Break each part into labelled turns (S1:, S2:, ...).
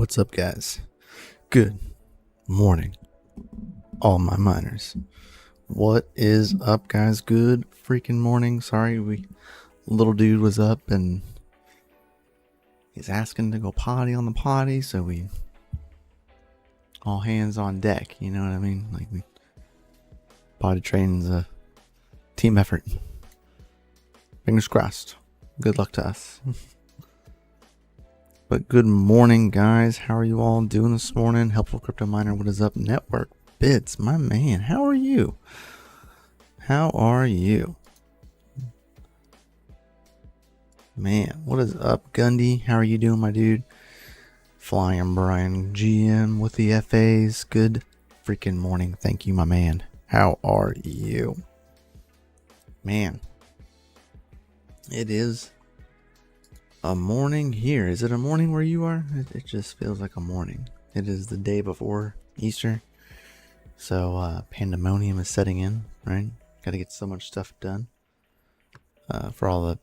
S1: What's up, guys? Good morning, all my miners. What is up, guys? Good freaking morning. Sorry, little dude was up and he's asking to go potty on the potty, so we all hands on deck. You know what I mean? Like, potty training's a team effort. Fingers crossed. Good luck to us. But good morning, guys. How are you all doing this morning? Helpful CryptoMyker, what is up? Network Bits, my man. How are you? How are you? Man, what is up, Gundy? How are you doing, my dude? Flying Brian GM with the FAs. Good freaking morning. Thank you, my man. How are you? Man, it is a morning here. Is it a morning where you are? It just feels like a morning. It is the day before Easter, so pandemonium is setting in, right? Got to get so much stuff done for all the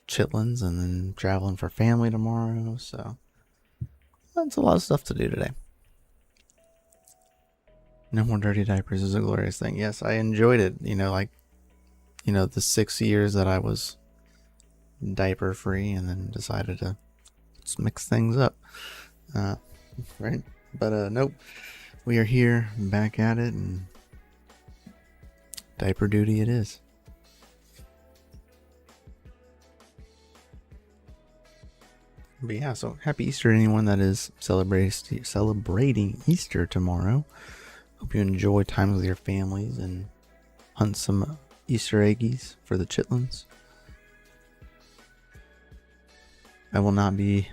S1: chitlins, and then traveling for family tomorrow, so that's a lot of stuff to do today. No more dirty diapers is a glorious thing. Yes, I enjoyed it. The 6 years that I was diaper free, and then decided to let's mix things up, right? But nope, we are here back at it, and diaper duty it is. But yeah, so happy Easter to anyone that is celebrating Easter tomorrow. Hope you enjoy times with your families and hunt some Easter eggies for the chitlins. I will not be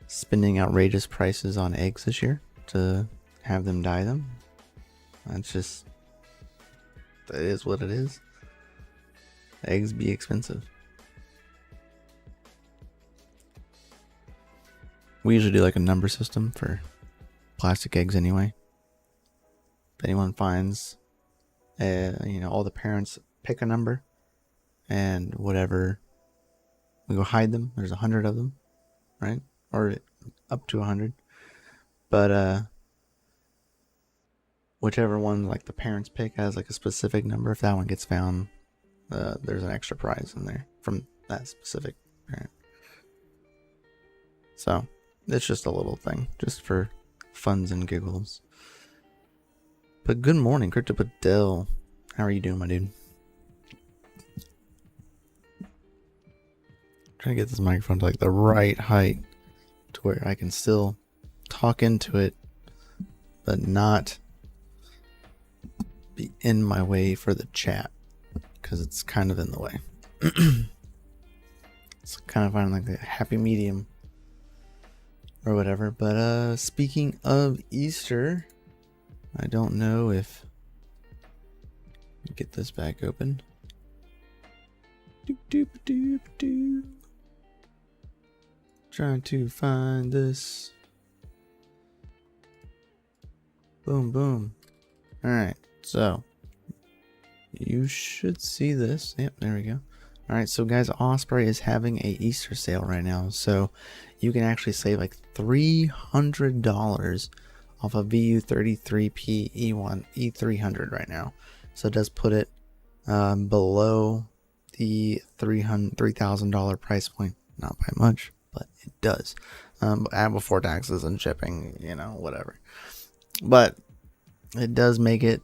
S1: spending outrageous prices on eggs this year to have them dye them. That is what it is. Eggs be expensive. We usually do like a number system for plastic eggs anyway. If anyone finds, all the parents pick a number, and whatever, we go hide them. There's 100 of them, right? Or up to 100. But whichever one like the parents pick has like a specific number. If that one gets found, there's an extra prize in there from that specific parent. So it's just a little thing, just for funs and giggles. But good morning, CryptoMykel. How are you doing, my dude? Trying to get this microphone to like the right height to where I can still talk into it, but not be in my way for the chat, because it's kind of in the way. It's kind of finding like a happy medium or whatever. But speaking of Easter, I don't know if get this back open. Doop doop doop doop. Trying to find this. Boom, boom. Alright, so you should see this. Yep, there we go. Alright, so guys, Osprey is having a Easter sale right now. So you can actually save like $300 off a VU33P E1 E300 right now. So it does put it below the $3,000 price point. Not by much, but it does. And before taxes and shipping, whatever. But it does make it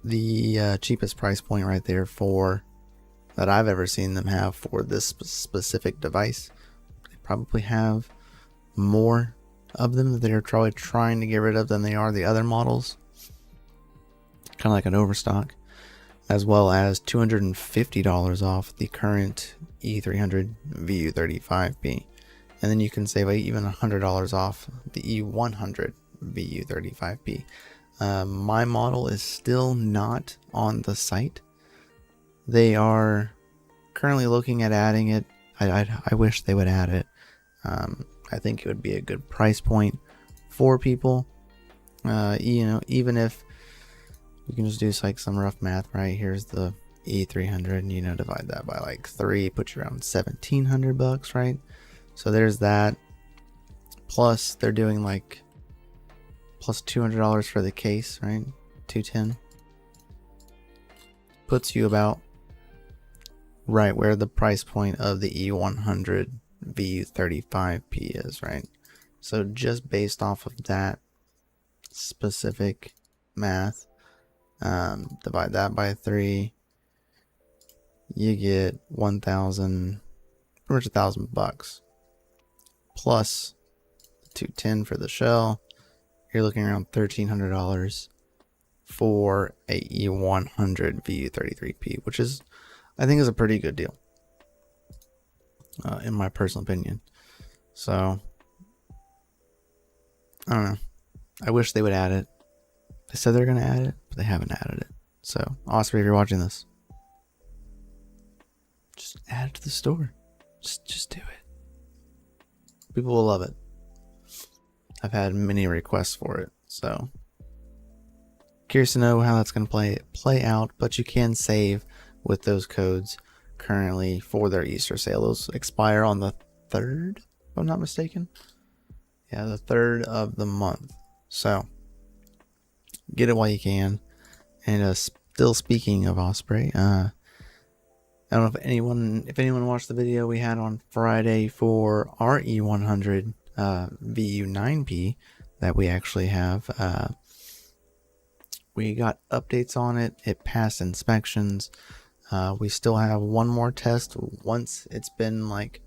S1: the cheapest price point right there for that I've ever seen them have for this specific device. They probably have more of them that they're probably trying to get rid of than they are the other models. Kind of like an overstock. As well as $250 off the current E300 VU35P. And then you can save even $100 off the E100 VU35P. My model is still not on the site. They are currently looking at adding it. I wish they would add it. I think it would be a good price point for people. Even if you can just do like some rough math, right? Here's the E300, divide that by like 3, put you around $1,700, right? So there's that. plus they're doing like plus $200 for the case, right? $210 puts you about right where the price point of the E100 VU35P is, right? So just based off of that specific math, divide that by 3, you get 1,000, pretty much $1,000 plus 210 for the shell. You're looking around $1,300 for a E100 VU33P, which is, I think, is a pretty good deal, in my personal opinion. So I don't know. I wish they would add it. They said they're gonna add it, but they haven't added it. So Osprey, if you're watching this, just add it to the store. Just do it. People will love it. I've had many requests for it, so curious to know how that's gonna play out. But you can save with those codes currently for their Easter sale. Those expire on the 3rd, if I'm not mistaken. Yeah, the 3rd of the month. So get it while you can. And still speaking of Osprey, I don't know if anyone watched the video we had on Friday for our E100 VU9P that we actually have. We got updates on it. It passed inspections. We still have one more test once it's been, like,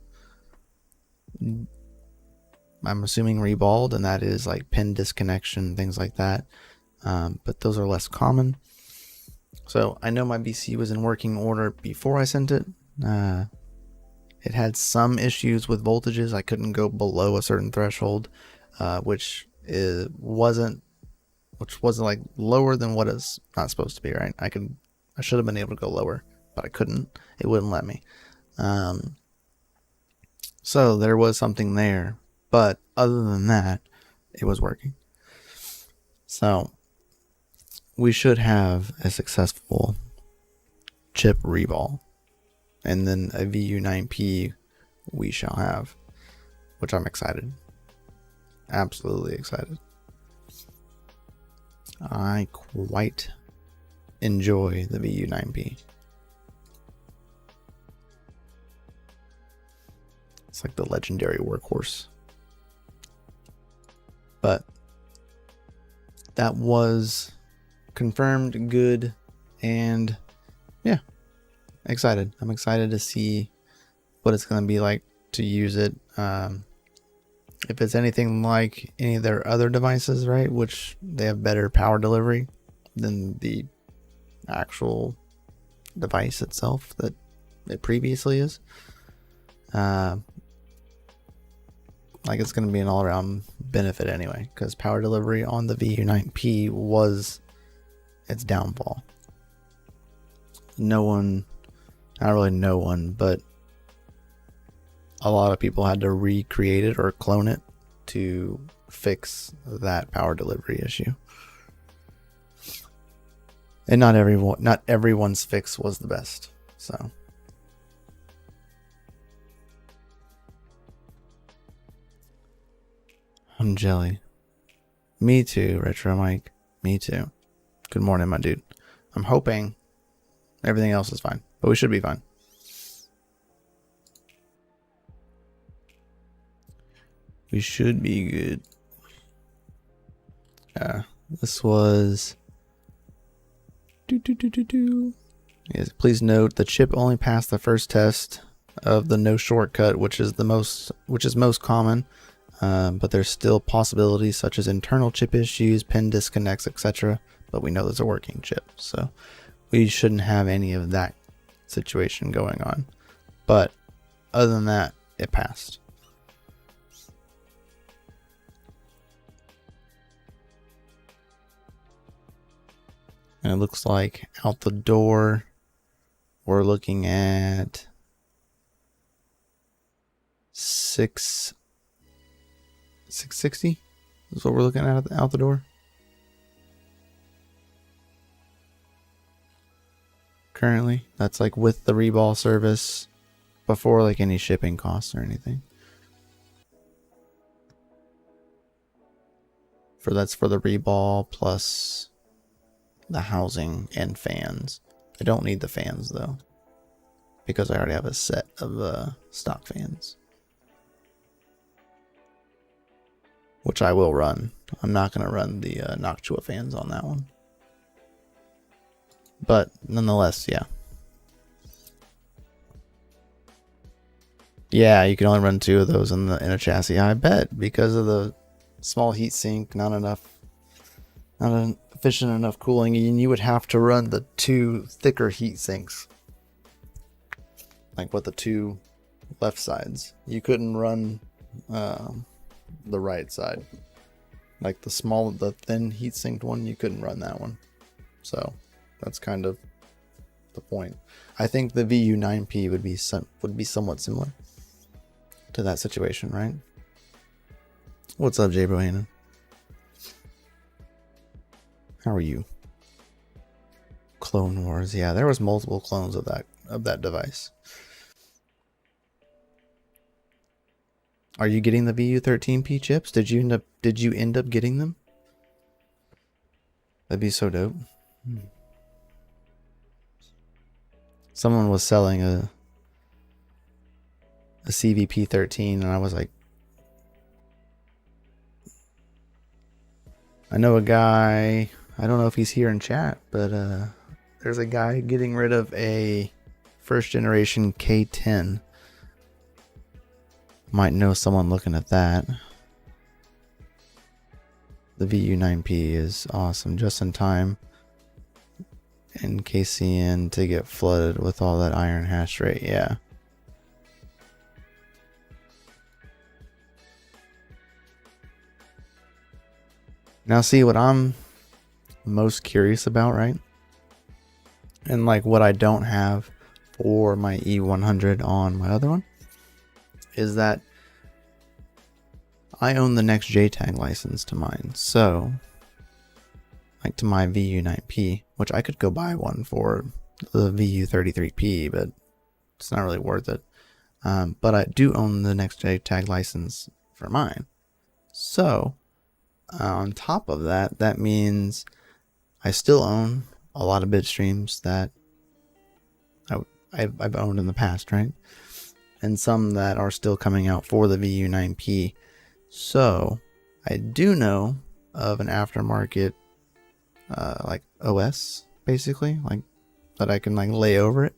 S1: I'm assuming reballed, and that is like pin disconnection, things like that. But those are less common. So I know my BC was in working order before I sent it. It had some issues with voltages. I couldn't go below a certain threshold, which wasn't like lower than what it's not supposed to be, right? I should have been able to go lower, but I couldn't. It wouldn't let me. So there was something there, but other than that, it was working. So we should have a successful chip reball, and then a VU9P we shall have, which I'm excited. Absolutely excited. I quite enjoy the VU9P. It's like the legendary workhorse. But that was confirmed good, and yeah, excited. I'm excited to see what it's going to be like to use it. If it's anything like any of their other devices, right, which they have better power delivery than the actual device itself that it previously is, like, it's going to be an all-around benefit anyway, because power delivery on the VU9P was its downfall. Not really no one, but a lot of people had to recreate it or clone it to fix that power delivery issue. And not everyone's fix was the best. So I'm jelly. Me too, Retro Mike. Me too. Good morning, my dude. I'm hoping everything else is fine, but we should be fine. We should be good. This was. Yes, please note the chip only passed the first test of the no shortcut, which is most common. But there's still possibilities such as internal chip issues, pin disconnects, etc. But we know there's a working chip, so we shouldn't have any of that situation going on. But other than that, it passed. And it looks like out the door, we're looking at 660 is what we're looking at out the door. Currently, that's like with the reball service, before like any shipping costs or anything. That's for the reball plus the housing and fans. I don't need the fans though, because I already have a set of stock fans, which I will run. I'm not going to run the Noctua fans on that one, but nonetheless, yeah. Yeah, you can only run 2 of those in a chassis, I bet, because of the small heatsink, not efficient enough cooling, and you would have to run the 2 thicker heat sinks, like with the 2 left sides. You couldn't run the right side, like the thin heat sinked one. You couldn't run that one, so that's kind of the point. I think the VU9P would be somewhat similar to that situation, right? What's up, J Bohannon? How are you? Clone Wars. Yeah, there was multiple clones of that device. Are you getting the VU13P chips? Did you end up getting them? That'd be so dope. Someone was selling a CVP13 and I was like, I know a guy, I don't know if he's here in chat, but there's a guy getting rid of a first generation K10. Might know someone looking at that. The VU9P is awesome, just in time in KCN to get flooded with all that iron hash rate. Yeah. Now see what I'm most curious about, right? And like what I don't have for my E100 on my other one is that I own the next JTAG license to mine. So like to my VU9P, which I could go buy one for the VU33P, but it's not really worth it. But I do own the next JTAG license for mine. So on top of that, that means I still own a lot of bit streams that I've owned in the past, right? And some that are still coming out for the VU9P. So I do know of an aftermarket like OS, basically, like that I can like lay over it,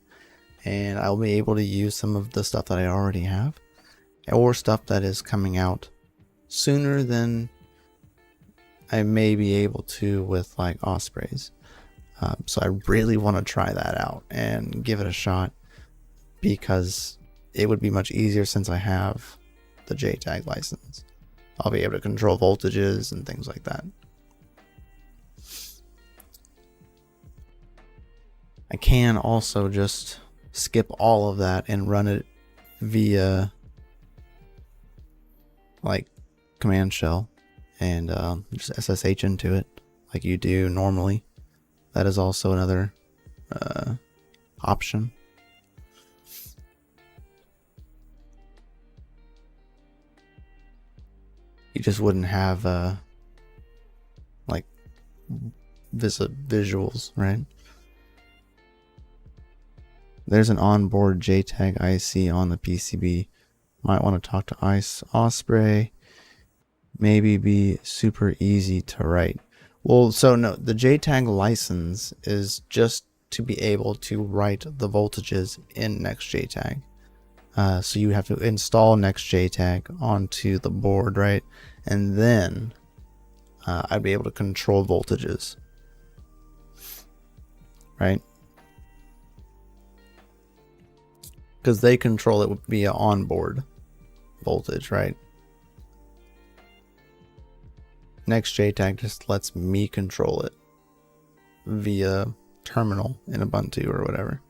S1: and I'll be able to use some of the stuff that I already have, or stuff that is coming out sooner than I may be able to with like Ospreys. So I really want to try that out and give it a shot, because it would be much easier since I have the JTAG license. I'll be able to control voltages and things like that. I can also just skip all of that and run it via like command shell and just SSH into it like you do normally. That is also another option. You just wouldn't have like visuals, right? There's an onboard JTAG IC on the PCB. Might want to talk to Osprey. Maybe be super easy to write. Well, so no, the JTAG license is just to be able to write the voltages in NextJTAG. So you have to install NextJTAG onto the board, right? And then I'd be able to control voltages, right? Because they control it via onboard voltage, right? NextJTAG just lets me control it via terminal in Ubuntu or whatever.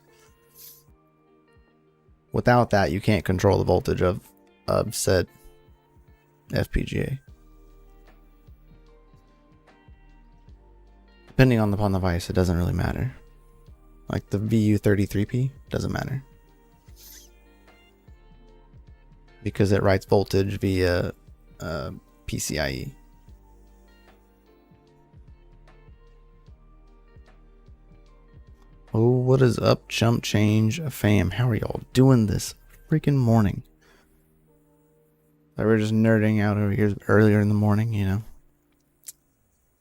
S1: Without that, you can't control the voltage of said FPGA. Depending on the device, it doesn't really matter. Like the VU33P doesn't matter, because it writes voltage via PCIe. Oh, what is up, Chump Change fam? How are y'all doing this freaking morning? We were just nerding out over here earlier in the morning, you know,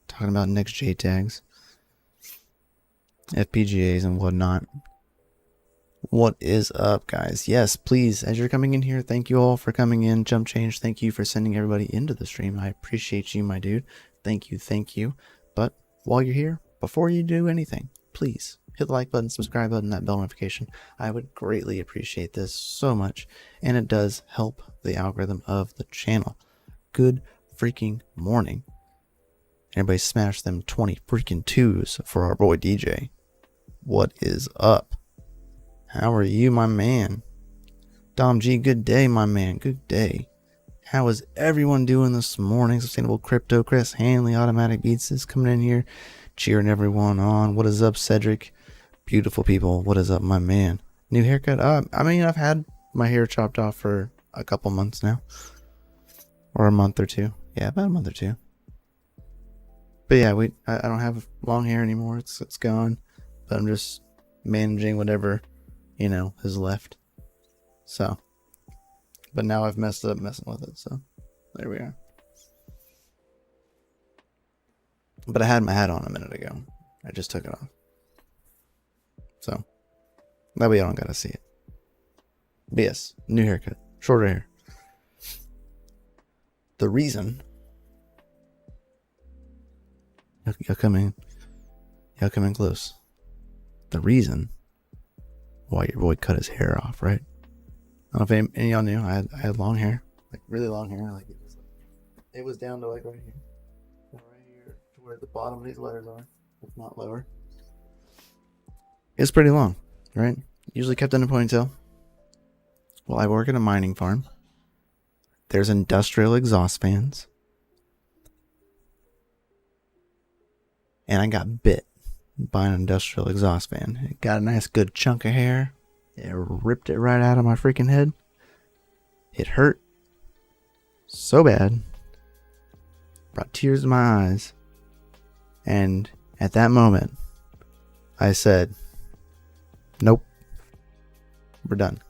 S1: talking about next J tags, FPGAs, and whatnot. What is up, guys? Yes, please, as you're coming in here, thank you all for coming in. Chump Change, thank you for sending everybody into the stream. I appreciate you, my dude. Thank you, thank you. But while you're here, before you do anything, please hit the like button, subscribe button, that bell notification. I would greatly appreciate this so much, and it does help the algorithm of the channel. Good freaking morning. Everybody smash them 20 freaking 2s for our boy DJ. What is up? How are you, my man? Dom G, good day, my man. Good day. How is everyone doing this morning? Sustainable Crypto, Chris Hanley, Automatic Beats is coming in here, cheering everyone on. What is up, Cedric? Beautiful people. What is up, my man? New haircut? I mean, I've had my hair chopped off for a couple months now. Or a month or two. Yeah, about a month or two. But yeah, I don't have long hair anymore. It's gone. But I'm just managing whatever, you know, is left. So. But now I've messed up messing with it, so there we are. But I had my hat on a minute ago. I just took it off. So that way I don't gotta see it. But yes, new haircut, shorter hair. The reason y'all come in close. The reason why your boy cut his hair off, right? I don't know if any of y'all knew I had long hair, like really long hair, like it was down to like right here to where the bottom of these letters are, if not lower. It's pretty long, right? Usually kept in a ponytail. Well, I work at a mining farm. There's industrial exhaust fans. And I got bit by an industrial exhaust fan. It got a nice good chunk of hair. It ripped it right out of my freaking head. It hurt so bad. Brought tears to my eyes. And at that moment, I said, nope, we're done.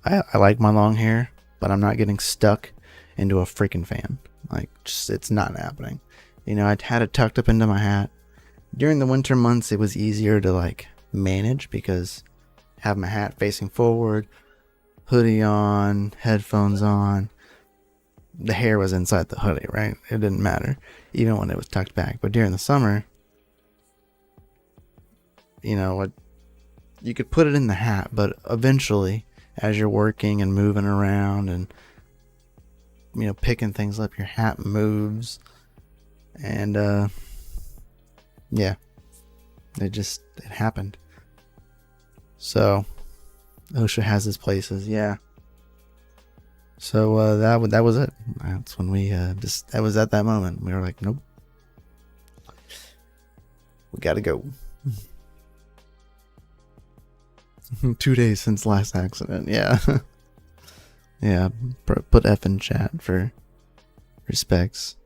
S1: I like my long hair, but I'm not getting stuck into a freaking fan. Like, just, it's not happening. You know, I'd had it tucked up into my hat. During the winter months, it was easier to like manage because have my hat facing forward, hoodie on, headphones on. The hair was inside the hoodie, right? It didn't matter, even when it was tucked back. But during the summer, you know what? You could put it in the hat, but eventually, as you're working and moving around and, you know, picking things up, your hat moves. And, yeah, it happened. So, OSHA has its places, yeah. So, that was it. That's when we, that was at that moment. We were like, nope. We gotta go. 2 days since last accident, yeah. Yeah, put F in chat for respects.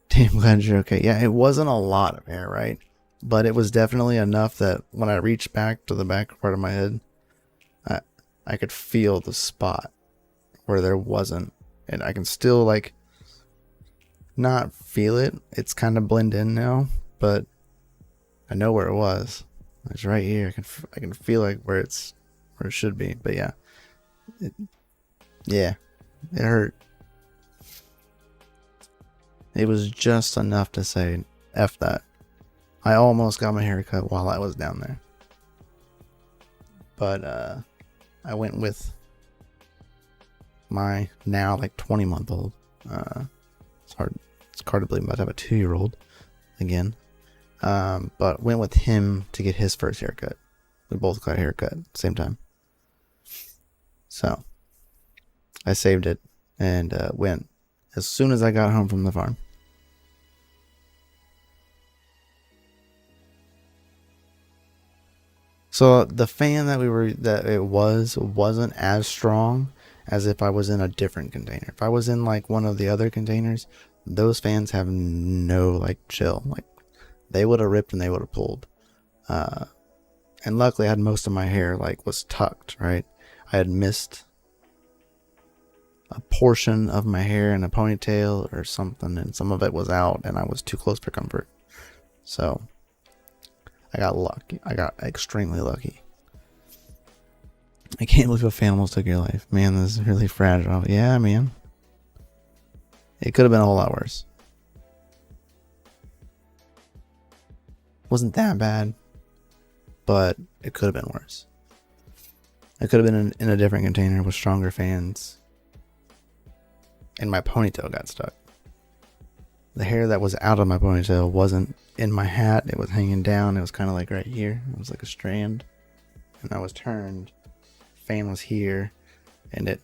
S1: Damn, glad you're okay. Yeah, it wasn't a lot of hair, right? But it was definitely enough that when I reached back to the back part of my head, I could feel the spot where there wasn't. And I can still, like, not feel it. It's kind of blend in now, but I know where it was. It's right here. I can feel like where it should be. But yeah, it hurt. It was just enough to say F that. I almost got my hair cut while I was down there, but I went with my now like 20-month-old. It's hard to believe I'm about to have a 2-year-old again. But went with him to get his first haircut. We both got a haircut at the same time. So I saved it and went as soon as I got home from the farm. So the fan that it wasn't as strong as if I was in a different container. If I was in like one of the other containers, those fans have no like chill. Like they would have ripped and they would have pulled. And luckily I had most of my hair like was tucked, right? I had missed a portion of my hair in a ponytail or something, and some of it was out, and I was too close for comfort. So I got lucky. I got extremely lucky. I can't believe a fan almost took your life. Man, this is really fragile. Yeah, man. It could have been a whole lot worse. Wasn't that bad, but it could have been worse. It could have been in a different container with stronger fans. And my ponytail got stuck. The hair that was out of my ponytail wasn't in my hat. It was hanging down. It was kind of like right here. It was like a strand. And I was turned. Fan was here. And it...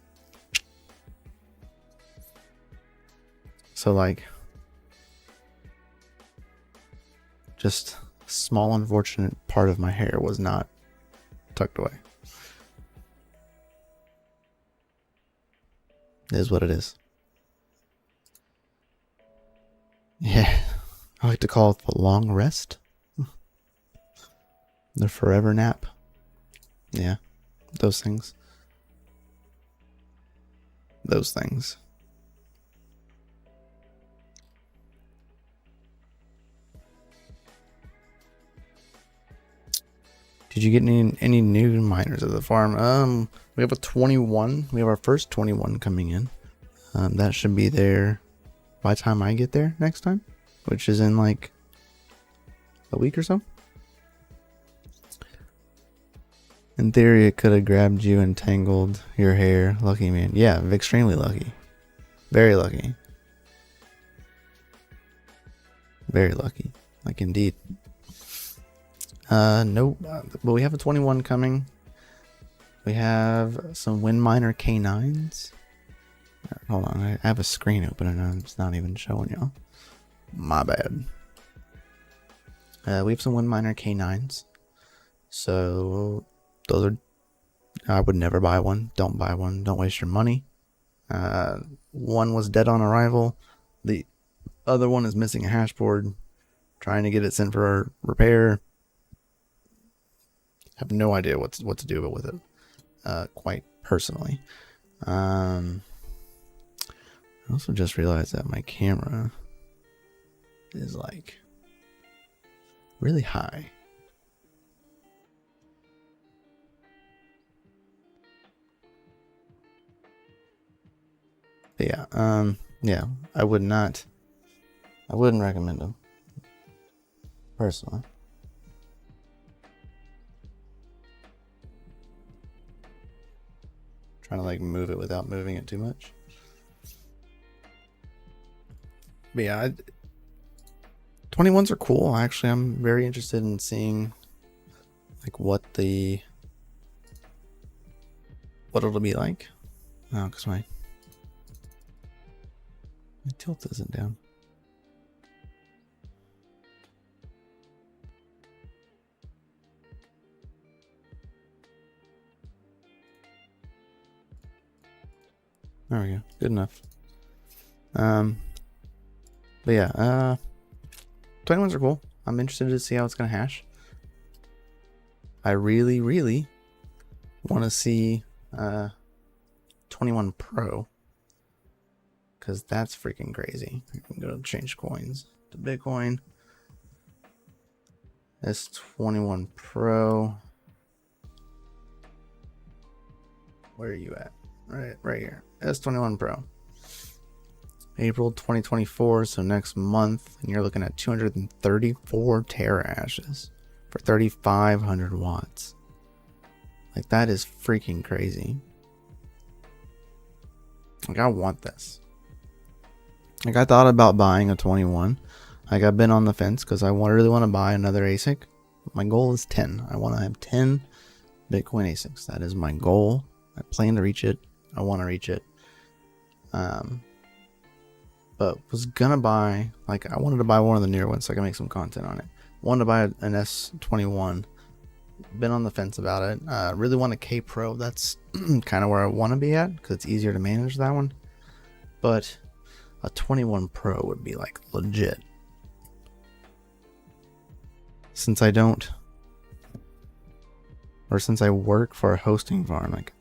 S1: So like... just a small unfortunate part of my hair was not tucked away. It is what it is. Yeah, I like to call it the long rest. The forever nap. Yeah, those things. Those things. Did you get any new miners at the farm? We have a 21. We have our first 21 coming in. That should be there by the time I get there next time, which is in like a week or so. In theory, it could have grabbed you and tangled your hair. Lucky man. Yeah, extremely lucky. Very lucky. Very lucky. Like indeed. Nope. But we have a 21 coming. We have some Windminer K9s. Hold on, I have a screen open and it's not even showing y'all. My bad. We have some Windminer K9s. So those are... I would never buy one. Don't buy one. Don't waste your money. One was dead on arrival. The other one is missing a hash board. Trying to get it sent for repair. Have no idea what to do with it. Quite personally. I also just realized that my camera is like really high. But yeah, I wouldn't recommend them personally. Trying to like move it without moving it too much. But yeah, 21s are cool. Actually, I'm very interested in seeing like what it'll be like. Oh, because my tilt isn't down. There we go. Good enough. But yeah, 21s are cool. I'm interested to see how it's gonna hash. I really, really want to see 21 Pro, because that's freaking crazy. I can go to change coins to Bitcoin. S21 Pro. Where are you at? Right here. S21 Pro. April 2024, so next month, and you're looking at 234 terahashes for 3,500 watts. Like, that is freaking crazy. Like, I want this. Like, I thought about buying a 21. Like, I've been on the fence because I really want to buy another ASIC. My goal is 10. I want to have 10 Bitcoin ASICs. That is my goal. I plan to reach it. I want to reach it. But was gonna buy, like, I wanted to buy one of the newer ones so I can make some content on it. Wanted to buy an S21. Been on the fence about it. Really want a K Pro. That's kind of where I want to be at because it's easier to manage that one. But a 21 Pro would be like legit. Since I don't or since I work for a hosting farm, like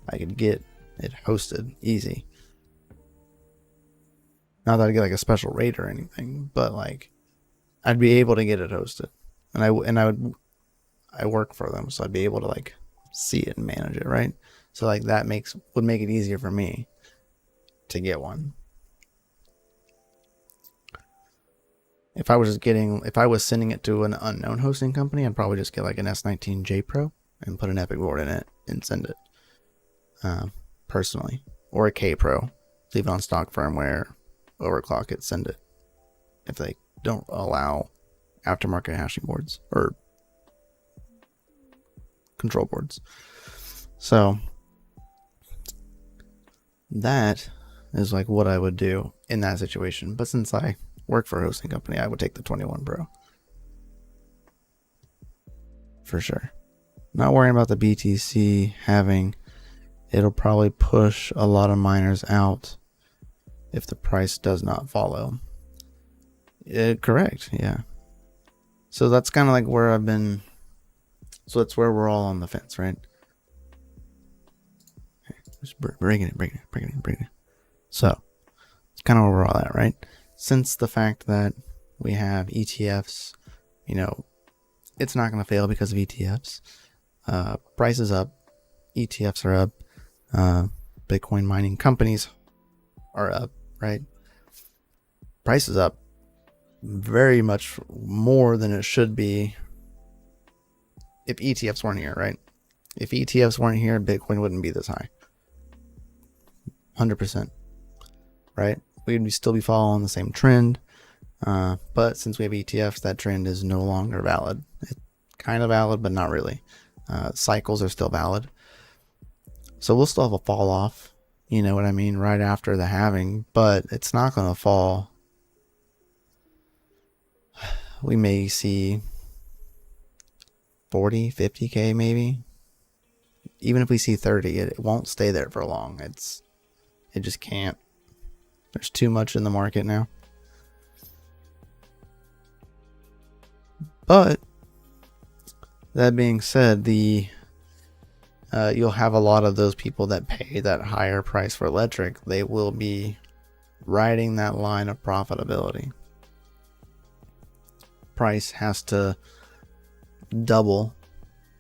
S1: I could get it hosted easy. Not that I get like a special rate or anything, but like I'd be able to get it hosted, and I work for them, so I'd be able to like see it and manage it, right? So like that would make it easier for me to get one. If I was sending it to an unknown hosting company, I'd probably just get like an S19J Pro and put an Epic board in it and send it personally, or a K Pro, leave it on stock firmware, overclock it, send it. If they don't allow aftermarket hashing boards or control boards. So that is like what I would do in that situation. But since I work for a hosting company, I would take the 21 Pro. For sure. Not worrying about the BTC having, it'll probably push a lot of miners out if the price does not follow. Correct, yeah. So that's kind of like where I've been. So that's where we're all on the fence, right? Just bringing it. So it's kind of where we're all at, right? Since the fact that we have ETFs, you know, it's not going to fail because of ETFs. Price is up, ETFs are up, Bitcoin mining companies are up, right? Price is up very much more than it should be if ETFs weren't here, right? If ETFs weren't here, Bitcoin wouldn't be this high. 100%, right? We'd still be following the same trend. But since we have ETFs, that trend is no longer valid. It's kind of valid, but not really. Cycles are still valid. So we'll still have a fall off, you know what I mean, right after the halving, but it's not going to fall. We may see 40, 50K maybe. Even if we see 30, it won't stay there for long. It just can't. There's too much in the market now. But that being said, you'll have a lot of those people that pay that higher price for electric. They will be riding that line of profitability. Price has to double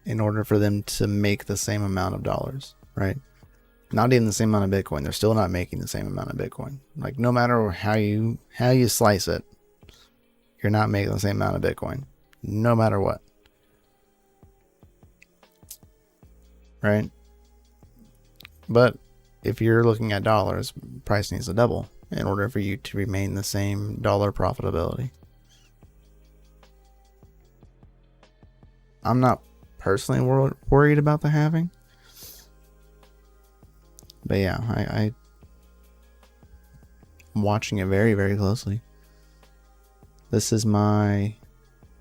S1: in order for them to make the same amount of dollars, right? Not even the same amount of Bitcoin. They're still not making the same amount of Bitcoin. Like no matter how you slice it, you're not making the same amount of Bitcoin, no matter what, right? But if you're looking at dollars, price needs to double in order for you to remain the same dollar profitability. I'm not personally worried about the halving. But yeah, I'm watching it very, very closely. This is my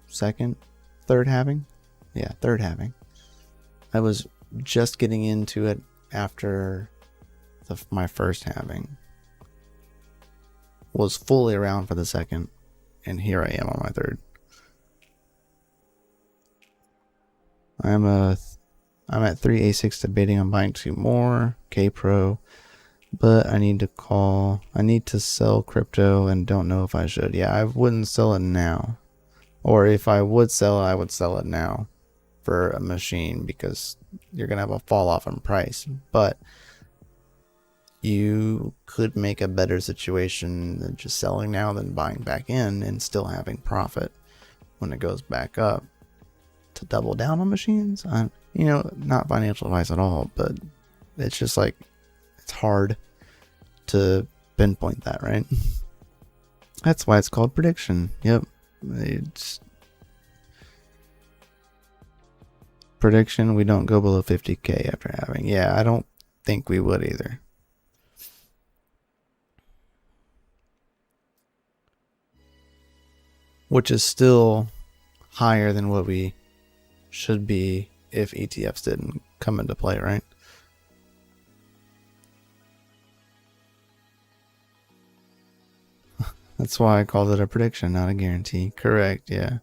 S1: third halving. Yeah, third halving. I was just getting into it after my first halving. Was fully around for the second, and here I am on my third. I'm at 3 ASICs, debating on buying 2 more K Pro, but I need to sell crypto and don't know if I should. Yeah, I wouldn't sell it now. Or if I would sell it, I would sell it now for a machine, because you're going to have a fall off in price. But you could make a better situation than just selling now than buying back in and still having profit when it goes back up. To double down on machines, not financial advice at all, but it's just like, it's hard to pinpoint that, right? That's why it's called prediction. Yep. It's prediction. We don't go below 50K after halving. Yeah, I don't think we would either. Which is still higher than what we should be if ETFs didn't come into play, right? That's why I called it a prediction, not a guarantee. Correct, yeah.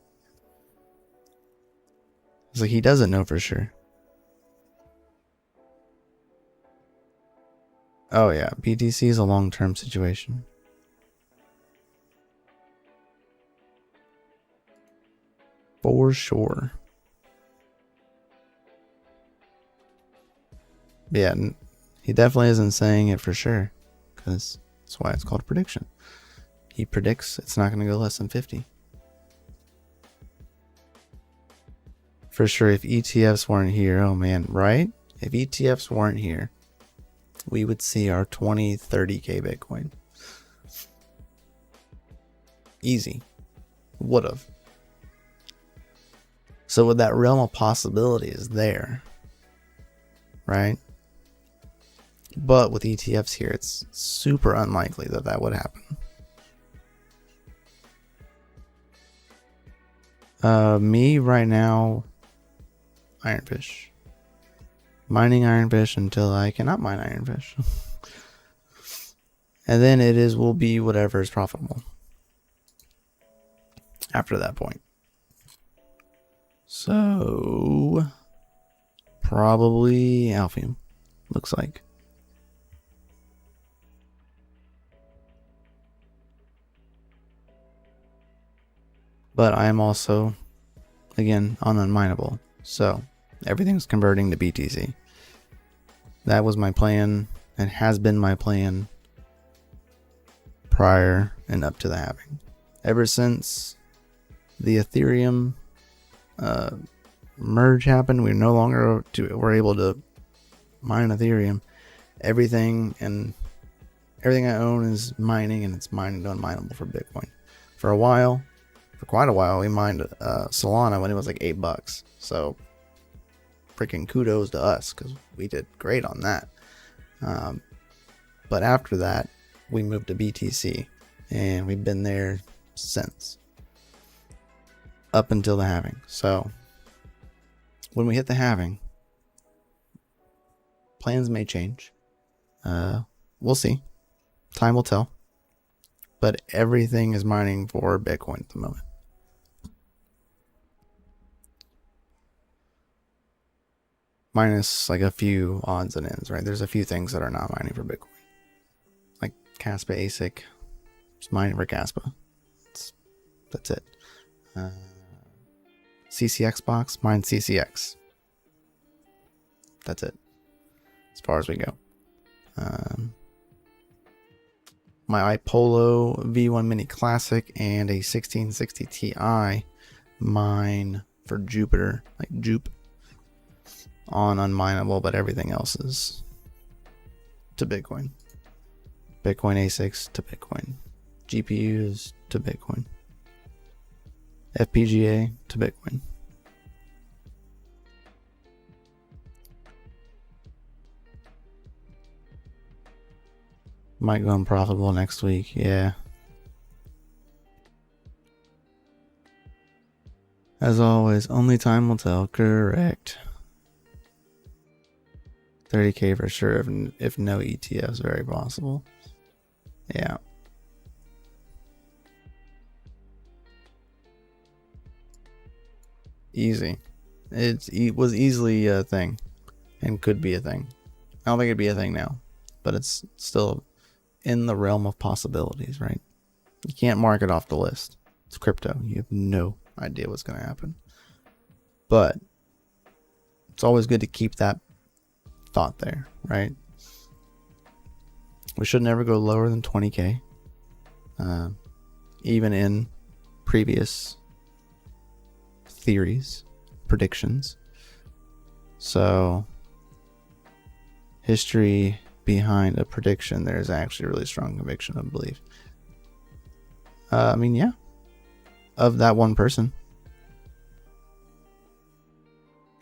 S1: It's like he doesn't know for sure. Oh yeah, BTC is a long-term situation. For sure. Yeah, he definitely isn't saying it for sure, because that's why it's called a prediction. He predicts it's not going to go less than 50. For sure, if ETFs weren't here, oh man, right? If ETFs weren't here, we would see our 20, 30K Bitcoin. Easy. Would've. So with that realm of possibility is there, right? But with ETFs here, it's super unlikely that that would happen. Me right now, Ironfish. Mining Ironfish until I cannot mine Ironfish. And then will be whatever is profitable after that point. So probably Alphium, looks like. But I am also, again, on unmineable. So everything's converting to BTC. That was my plan and has been my plan prior and up to the halving. Ever since the Ethereum merge happened, we're no longer we're able to mine Ethereum. Everything I own is mining, and it's mining to unmineable for Bitcoin. For quite a while, we mined Solana when it was like $8. So freaking kudos to us, because we did great on that. But after that, we moved to BTC, and we've been there since, up until the halving. So when we hit the halving, plans may change. We'll see. Time will tell. But everything is mining for Bitcoin at the moment. Minus like a few odds and ends, right? There's a few things that are not mining for Bitcoin. Like Caspa ASIC, it's mining for Caspa. That's it. CCX box, mine CCX. That's it. As far as we go. My iPolo V1 Mini Classic and a 1660 Ti mine for Jupiter, like Jupe, on unmineable, but everything else is to Bitcoin. Bitcoin ASICs to Bitcoin. GPUs to Bitcoin. FPGA to Bitcoin. Might go unprofitable next week, yeah. As always, only time will tell. Correct. 30K for sure, if no ETFs, very possible. Yeah. Easy. It was easily a thing, and could be a thing. I don't think it'd be a thing now, but it's still in the realm of possibilities, right? You can't mark it off the list. It's crypto. You have no idea what's going to happen. But it's always good to keep that thought there, right? We should never go lower than 20K. Even in previous theories, predictions. So history behind a prediction, there's actually really strong conviction of belief. I mean, yeah, of that one person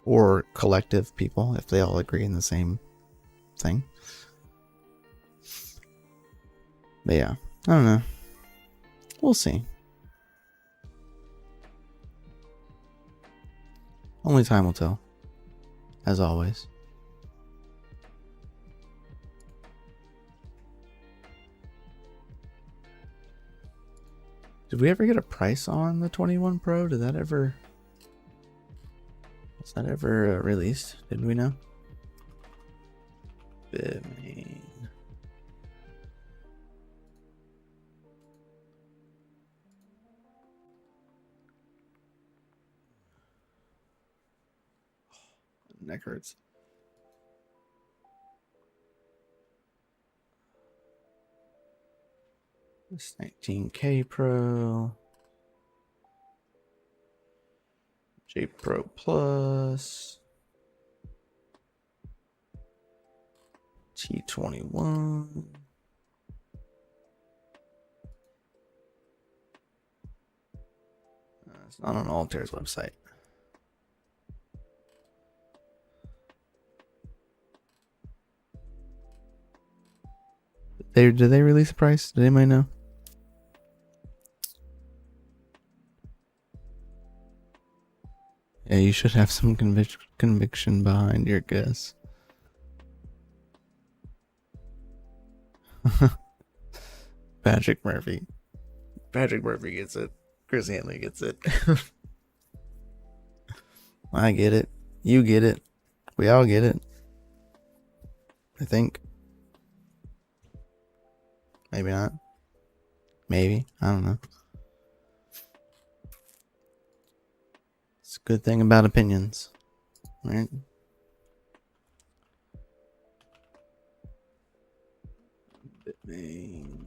S1: or collective people, if they all agree in the same thing. But yeah, I don't know. We'll see. Only time will tell, as always. Did we ever get a price on the 21 Pro? Was that ever released? Did we know? Bitmain. Neck hurts. S19K Pro. J Pro Plus. T21. It's not on Altair's website. Did they release a price? Did anybody know? Yeah, you should have some conviction behind your guess. Patrick Murphy. Patrick Murphy gets it. Chris Hanley gets it. I get it. You get it. We all get it. I think. Maybe not. Maybe. I don't know. It's a good thing about opinions. Right? Bitmain.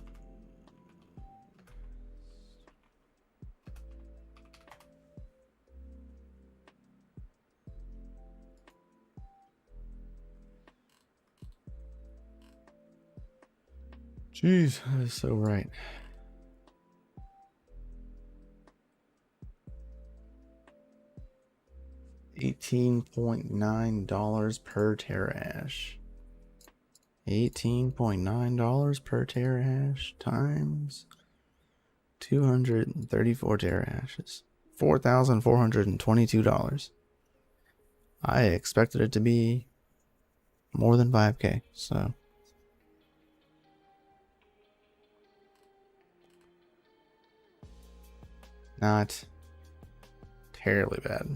S1: Jeez, that is so right. $18.9 per terahash. $18.9 per terahash times 234 terahashes. $4,422. I expected it to be more than 5K, so not terribly bad.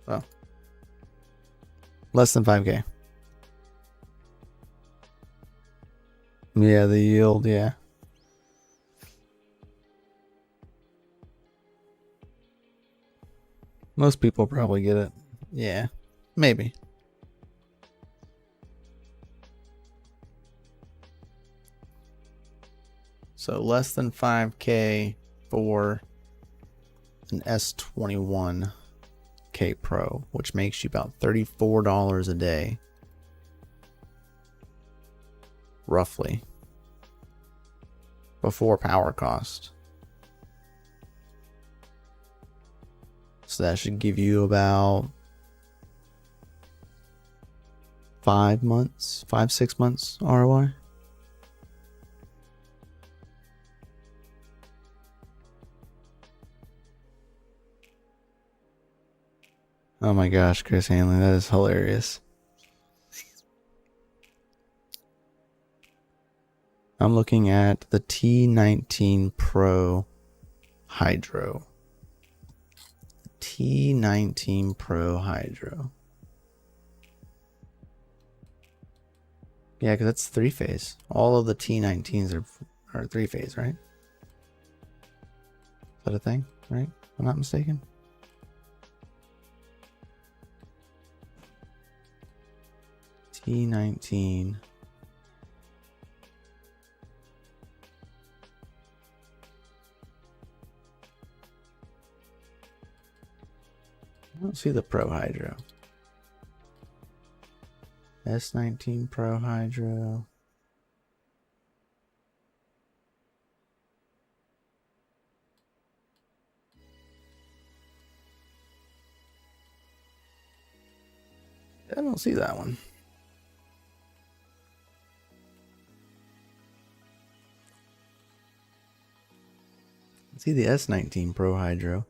S1: So, less than 5K. Yeah, the yield, yeah. Most people probably get it. Yeah, maybe. So less than 5K for an S21K Pro, which makes you about $34 a day. Roughly. Before power cost. So that should give you about 5 months, 6 months ROI. Oh my gosh, Chris Hanley, that is hilarious. I'm looking at the T19 Pro Hydro. T19 Pro Hydro. Yeah, because that's 3-phase. All of the T19s are 3-phase, right? Is that a thing, right? If I'm not mistaken. T19. I don't see the Pro Hydro. S19 Pro Hydro. I don't see that one. I see the S19 Pro Hydro.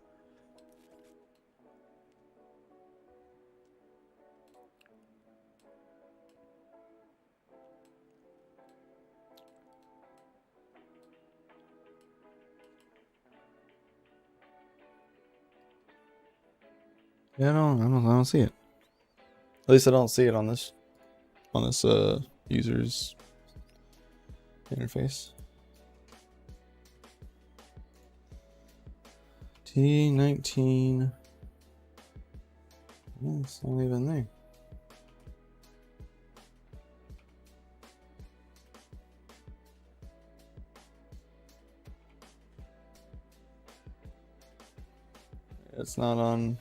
S1: Yeah, I don't see it. At least I don't see it on this user's interface. T19. Oh, it's not even there. It's not on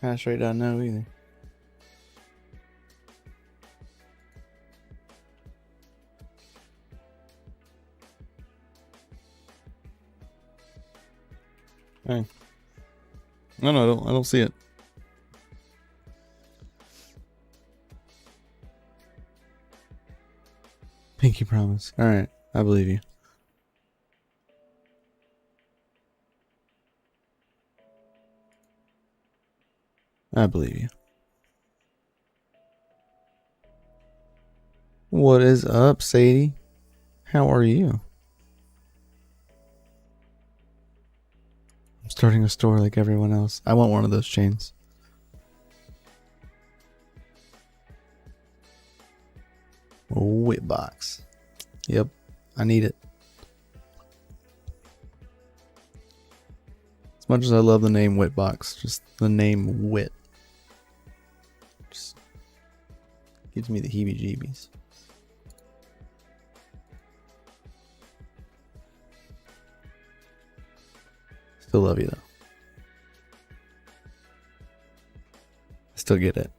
S1: hashrate.no either. Hey. No, I don't see it. Pinky promise. All right, I believe you. I believe you. What is up, Sadie? How are you? I'm starting a store like everyone else. I want one of those chains. Whitbox. Yep, I need it. As much as I love the name Whitbox, just the name Wit just gives me the heebie-jeebies. Still love you though. I still get it.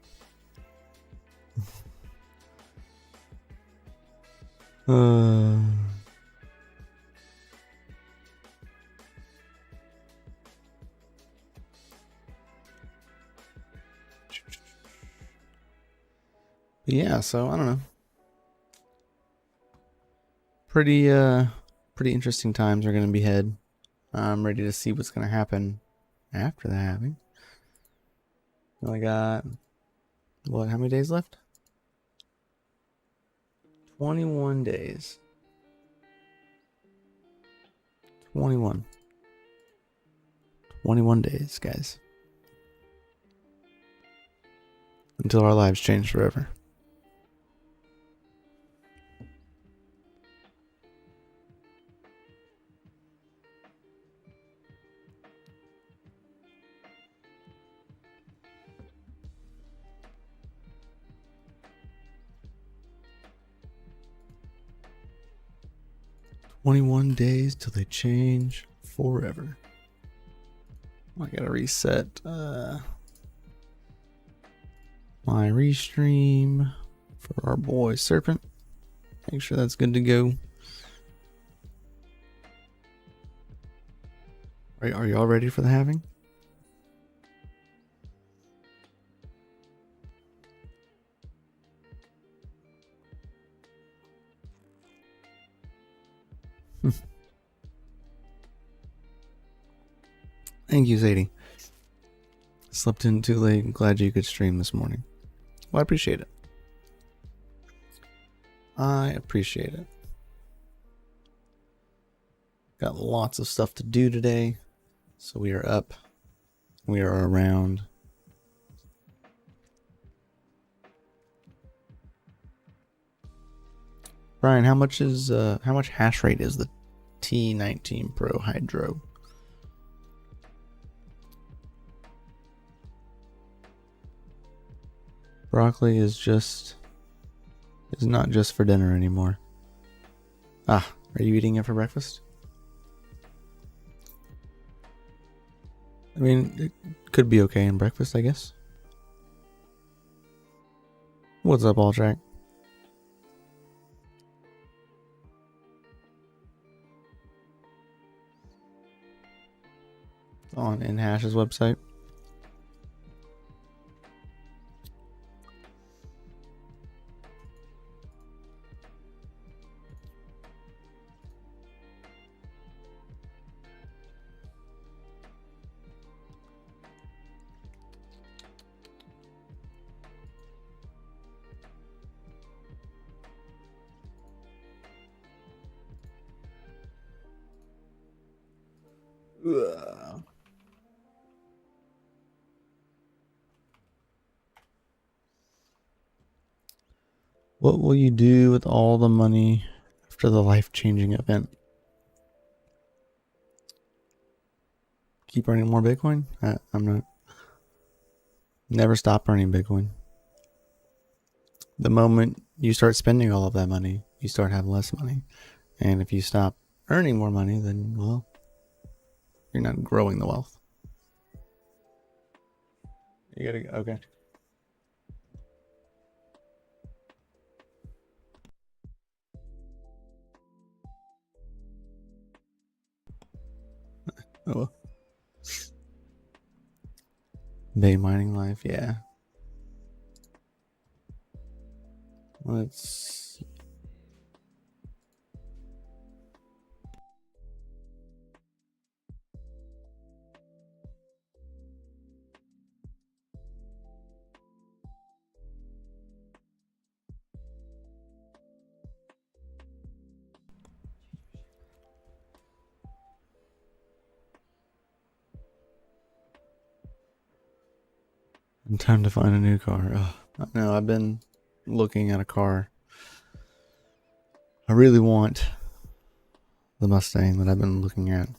S1: Yeah, so I don't know. Pretty interesting times are gonna be ahead. I'm ready to see what's gonna happen after the halving. I got what? How many days left? 21 days. 21 days, guys. Until our lives change forever. "21 days till they change forever." I gotta reset my restream for our boy Serpent. Make sure that's good to go. Are y'all ready for the halving? Thank you, Zadie. Slept in too late. I'm glad you could stream this morning. Well, I appreciate it. I appreciate it. Got lots of stuff to do today. So we are up. We are around. Brian, how much hash rate is the T19 Pro Hydro? Broccoli is not just for dinner anymore. Ah, are you eating it for breakfast? I mean, it could be okay in breakfast, I guess. What's up, AltairTech? On Nhash's website. Ugh. What will you do with all the money after the life-changing event? Keep earning more Bitcoin? I'm not. Never stop earning Bitcoin. The moment you start spending all of that money, you start having less money. And if you stop earning more money, then, well, you're not growing the wealth. You gotta, okay. Oh well. Bay mining life, yeah. Let's see. Time to find a new car. Oh, I know, I've been looking at a car. I really want the Mustang that I've been looking at.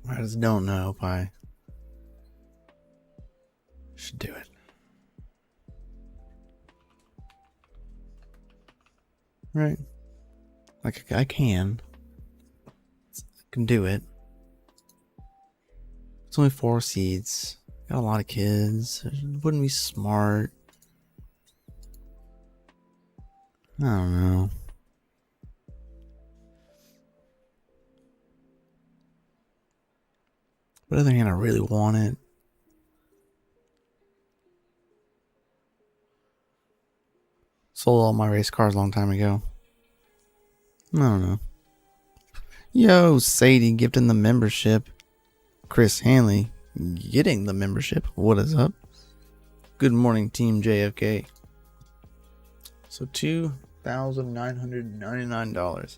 S1: I just don't know if I should do it. Right? Like, I can do it. It's only 4 seats. Got a lot of kids. It wouldn't be smart. I don't know. But on the other hand, I really want it. Sold all my race cars a long time ago. I don't know. Yo, Sadie gifting the membership. Chris Hanley getting the membership. What is up? Good morning, Team JFK. So $2,999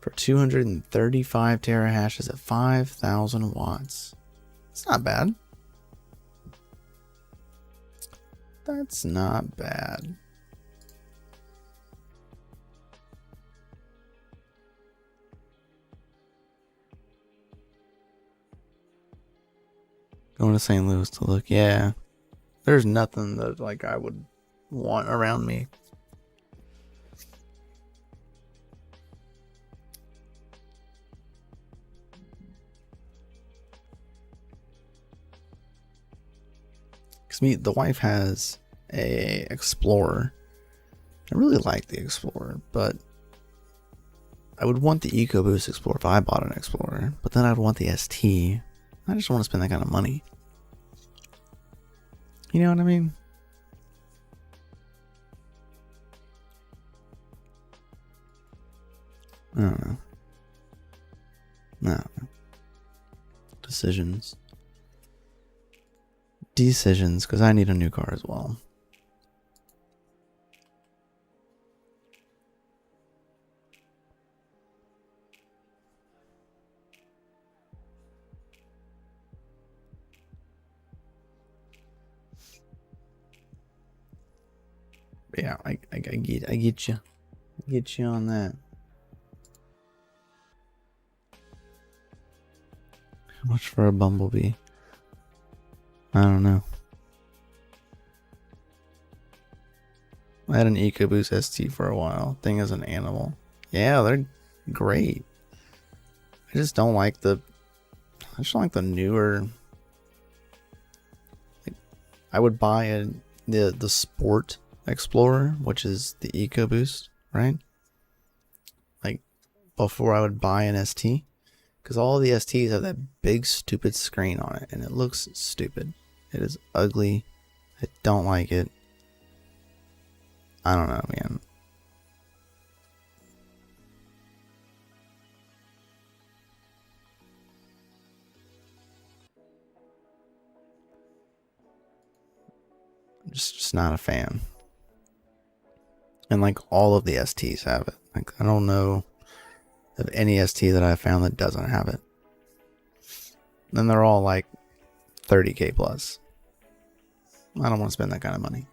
S1: for 235 terahashes at 5,000 watts. It's not bad. That's not bad. Going to St. Louis to look. Yeah. There's nothing that like I would want around me. Because the wife has a Explorer. I really like the Explorer, but I would want the EcoBoost Explorer if I bought an Explorer. But then I'd want the ST. I just don't want to spend that kind of money. You know what I mean? I don't know. No. Decisions, because I need a new car as well. But yeah, I get you. I get you on that. How much for a Bumblebee? I don't know. I had an EcoBoost ST for a while. Thing is an animal. Yeah, they're great. I just don't like the newer. Like, I would buy the Sport Explorer, which is the EcoBoost, right? Like before I would buy an ST, because all the STs have that big stupid screen on it, and it looks stupid. It is ugly. I don't like it. I don't know, man. I'm just not a fan. And like all of the STs have it. Like I don't know of any ST that I found that doesn't have it. And they're all like 30K plus. I don't want to spend that kind of money.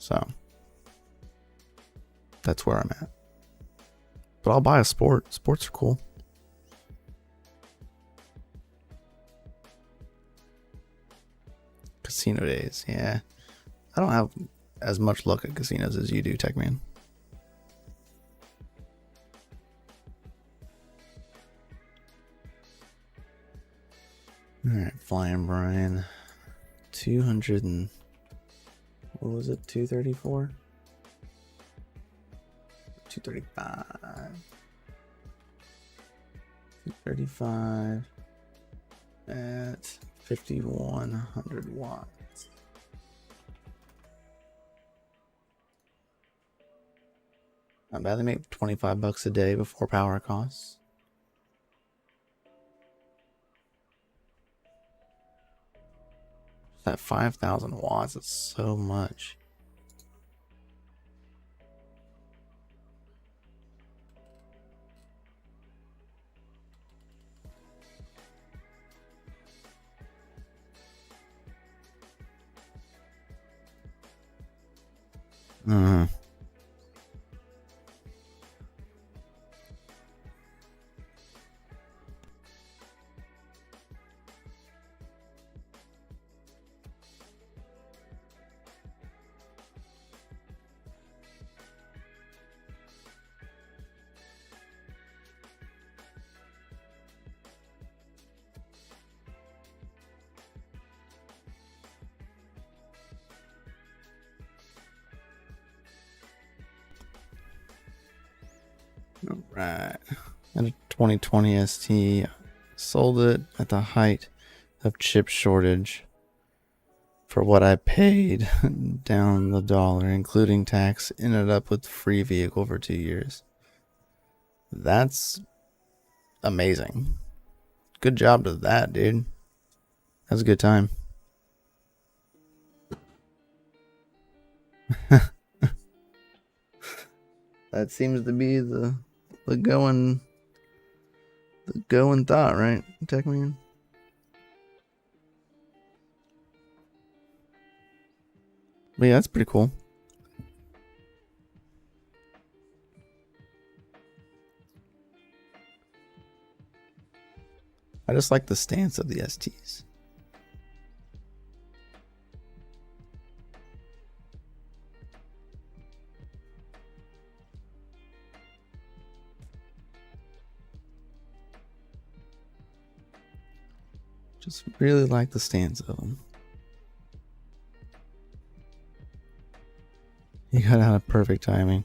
S1: So that's where I'm at. But I'll buy a sport. Sports are cool. Casino days, yeah. I don't have as much luck at casinos as you do, TechMan. Alright, Flying Brian. 200 and... what was it? 234? 235. 235 at 5100 watts. Not bad. They make $25 a day before power costs. That 5,000 watts is so much. All right. And a 2020 ST, sold it at the height of chip shortage for what I paid down the dollar, including tax. Ended up with free vehicle for 2 years. That's amazing. Good job to that, dude. That's a good time. That seems to be the going thought, right, TechMan? But yeah, that's pretty cool. I just like the stance of the STs. Just really like the stance of them. You got out of perfect timing.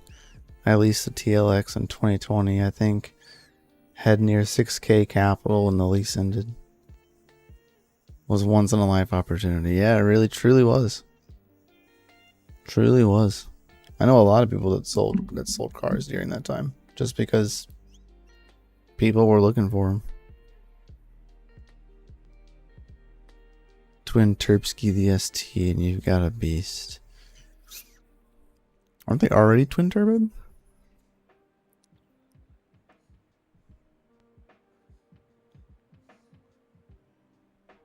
S1: I leased the TLX in 2020, I think. Had near 6K capital when the lease ended. Was once in a life opportunity. Yeah, it really truly was. Truly was. I know a lot of people that sold cars during that time just because people were looking for them. Twin Terpsky the ST, and you've got a beast. Aren't they already twin turbo?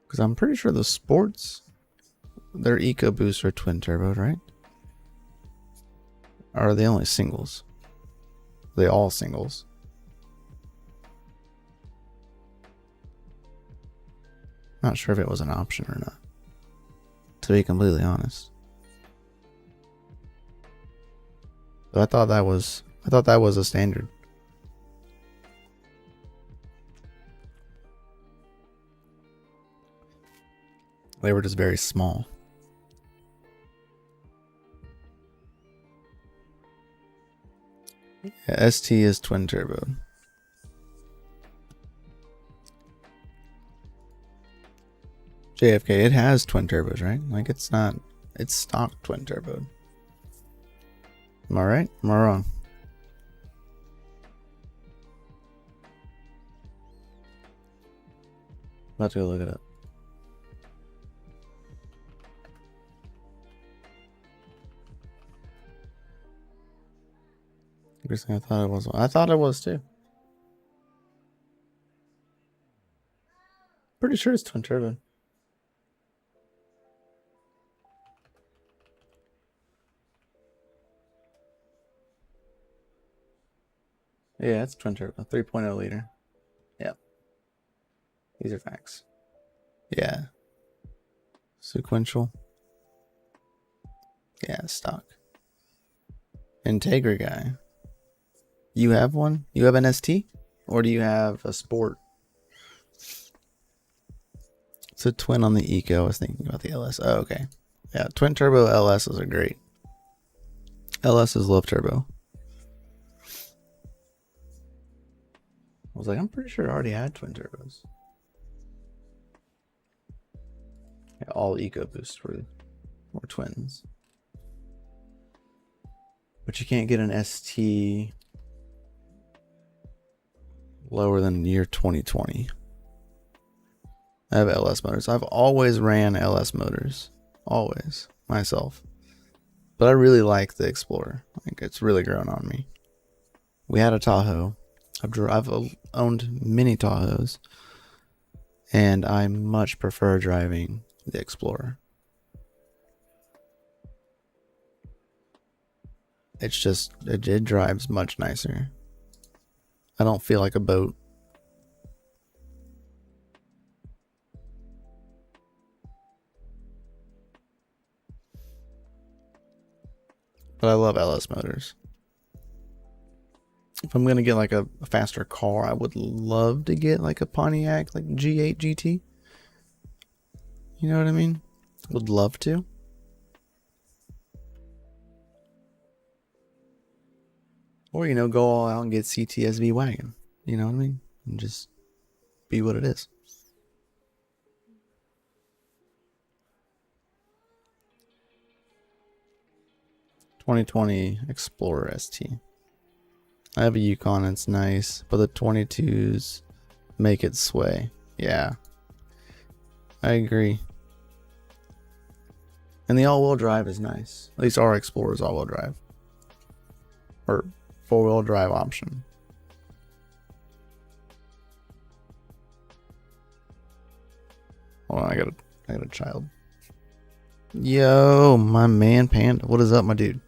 S1: Because I'm pretty sure the sports, their EcoBoosts are twin turbo, right? Or are they only singles? Are they all singles? Not sure if it was an option or not, to be completely honest. But I thought that was a standard. They were just very small. Yeah, ST is twin turbo. JFK, it has twin turbos, right? Like it's stock twin turbo. Am I right? Am I wrong? About to go look it up. I thought it was. I thought it was too. Pretty sure it's twin turbo. Yeah, it's twin turbo, 3.0 liter. Yep. These are facts. Yeah. Sequential. Yeah, stock. Integra guy. You have one? You have an ST? Or do you have a Sport? It's a twin on the Eco. I was thinking about the LS. Oh, okay. Yeah, twin turbo LSs are great. LSs love turbo. I was like, I'm pretty sure I already had twin turbos. Yeah, all EcoBoosts were twins. But you can't get an ST lower than year 2020. I have LS motors. I've always ran LS motors. Always. Myself. But I really like the Explorer. I think it's really grown on me. We had a Tahoe. I've owned many Tahoes. And I much prefer driving the Explorer. It's just, it drives much nicer. I don't feel like a boat. But I love LS motors. If I'm gonna get like a faster car, I would love to get like a Pontiac, like G8 GT. You know what I mean? Would love to. Or, you know, go all out and get CTSV wagon. You know what I mean? And just be what it is. ...2020 Explorer ST. I have a Yukon, it's nice, but the 22s make it sway. Yeah, I agree. And the all-wheel drive is nice. At least our Explorer is all-wheel drive, or four-wheel drive option. Hold on, I got a child. Yo, my man Panda, what is up, my dude?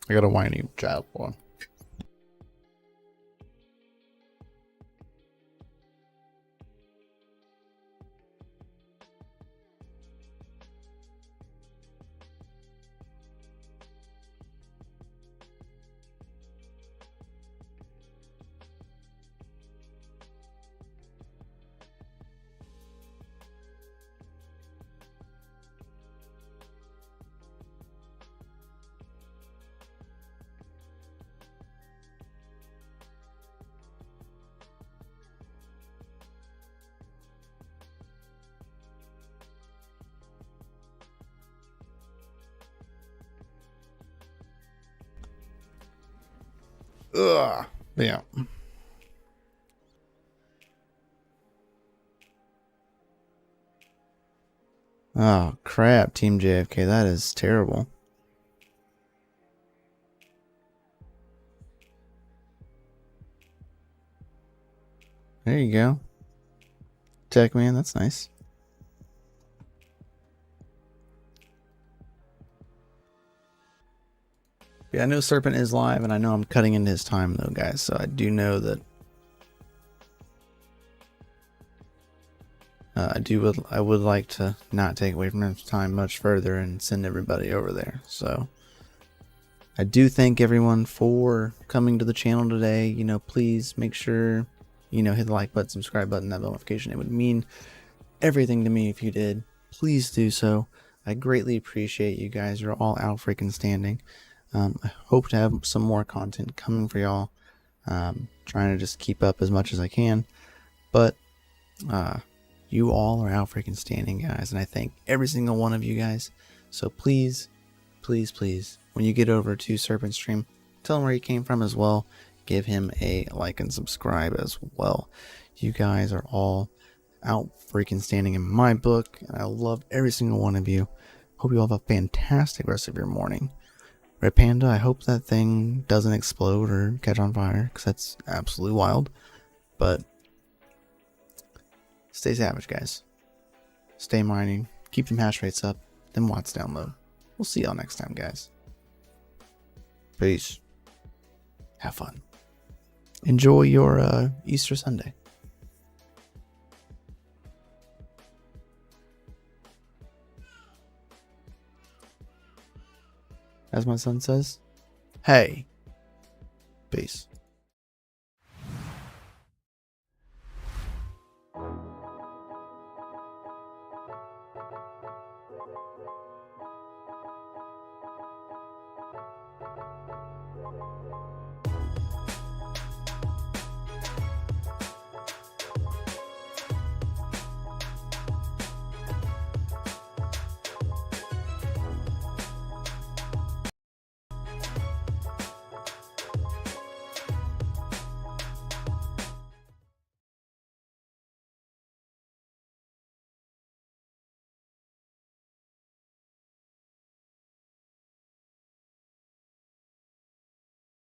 S1: I got a whiny child. Hold on. Ugh. Yeah. Oh crap, Team JFK, that is terrible. There you go. Tech man, that's nice. Yeah, I know Serpent is live, and I know I'm cutting into his time though, guys, so I do know that I would like to not take away from his time much further and send everybody over there. So I do thank everyone for coming to the channel today. You know, please make sure, you know, hit the like button, subscribe button, that notification. It would mean everything to me if you did. Please do so. I greatly appreciate you guys. You're all out freaking standing. I hope to have some more content coming for y'all. Trying to just keep up as much as I can. But you all are out freaking standing, guys. And I thank every single one of you guys. So please, please, please, when you get over to Serpent Stream, tell him where he came from as well. Give him a like and subscribe as well. You guys are all out freaking standing in my book. And I love every single one of you. Hope you all have a fantastic rest of your morning. Red Panda, I hope that thing doesn't explode or catch on fire, because that's absolutely wild. But stay savage, guys. Stay mining. Keep them hash rates up. Them watts down low. We'll see y'all next time, guys. Peace. have fun. Enjoy your Easter Sunday. As my son says, hey, peace.